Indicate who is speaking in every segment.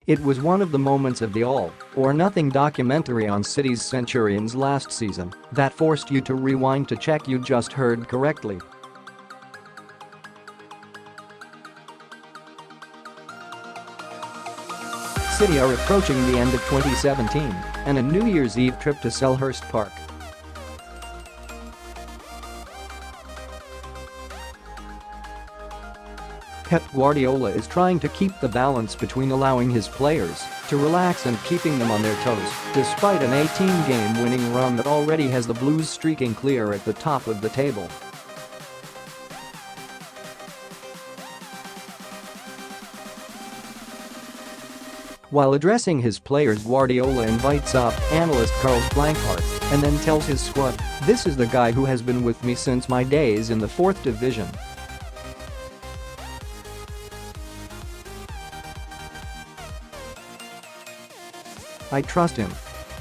Speaker 1: It was one of the moments of the all-or-nothing documentary on City's Centurions last season that forced you to rewind to check you just heard correctly. City are approaching the end of 2017 and a New Year's Eve trip to Selhurst Park. Pep Guardiola is trying to keep the balance between allowing his players to relax and keeping them on their toes, despite an 18-game winning run that already has the Blues streaking clear at the top of the table. While addressing his players, Guardiola invites up analyst Carles Planchart and then tells his squad, "This is the guy who has been with me since my days in the 4th division. I trust him.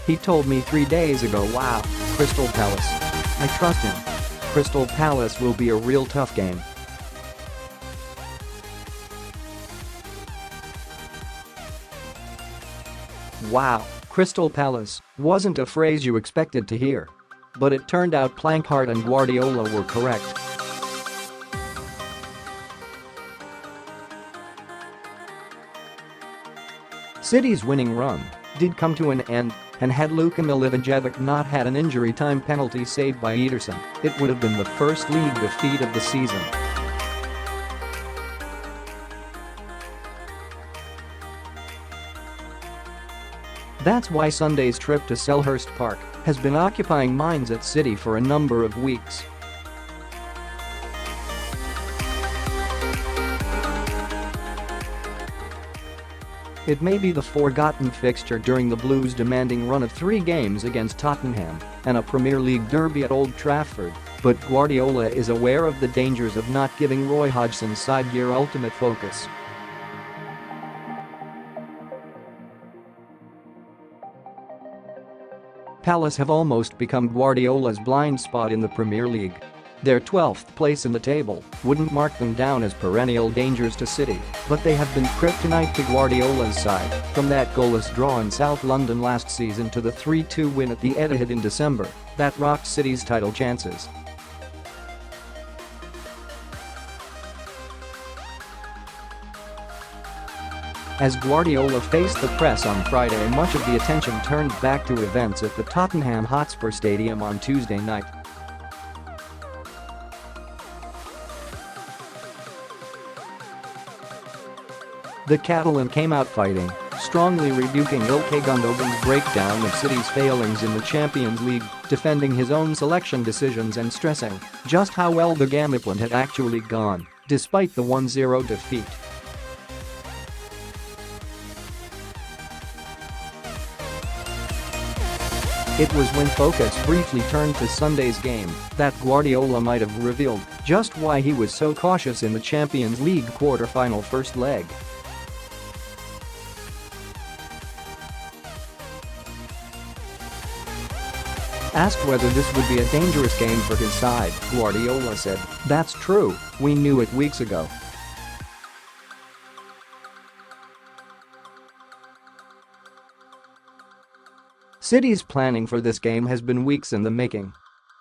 Speaker 1: He told me 3 days ago, wow, Crystal Palace. I trust him. Crystal Palace will be a real tough game." Wow, Crystal Palace wasn't a phrase you expected to hear. But it turned out Planchart and Guardiola were correct. City's winning run did come to an end, and had Luka Milivojevic not had an injury time penalty saved by Ederson, it would have been the first league defeat of the season. That's why Sunday's trip to Selhurst Park has been occupying minds at City for a number of weeks. It may be the forgotten fixture during the Blues' demanding run of 3 games against Tottenham and a Premier League derby at Old Trafford, but Guardiola is aware of the dangers of not giving Roy Hodgson's side their ultimate focus. Palace have almost become Guardiola's blind spot in the Premier League. Their 12th place in the table wouldn't mark them down as perennial dangers to City, but they have been kryptonite to Guardiola's side, from that goalless draw in South London last season to the 3-2 win at the Etihad in December that rocked City's title chances. As Guardiola faced the press on Friday, much of the attention turned back to events at the Tottenham Hotspur Stadium on Tuesday night. The Catalan came out fighting, strongly rebuking Ilkay Gundogan's breakdown of City's failings in the Champions League, defending his own selection decisions and stressing just how well the gameplan had actually gone, despite the 1-0 defeat. It was when focus briefly turned to Sunday's game that Guardiola might have revealed just why he was so cautious in the Champions League quarter-final first leg. Asked whether this would be a dangerous game for his side, Guardiola said, "That's true, we knew it weeks ago." City's planning for this game has been weeks in the making.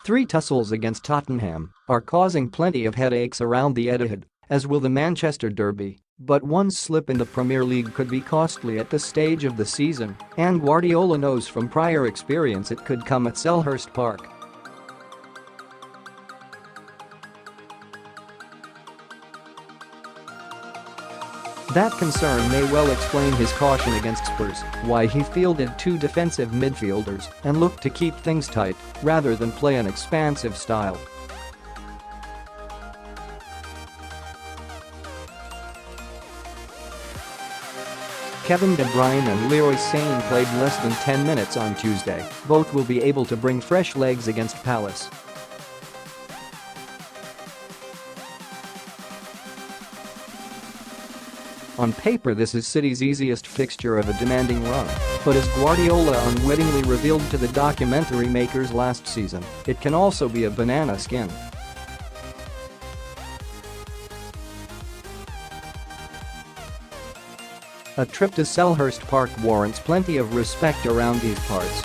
Speaker 1: 3 tussles against Tottenham are causing plenty of headaches around the Etihad, as will the Manchester derby, but one slip in the Premier League could be costly at this stage of the season, and Guardiola knows from prior experience it could come at Selhurst Park. That concern may well explain his caution against Spurs, why he fielded 2 defensive midfielders and looked to keep things tight rather than play an expansive style. Kevin De Bruyne and Leroy Sane played less than 10 minutes on Tuesday. Both will be able to bring fresh legs against Palace. On paper, this is City's easiest fixture of a demanding run, but as Guardiola unwittingly revealed to the documentary makers last season, it can also be a banana skin. A trip to Selhurst Park warrants plenty of respect around these parts.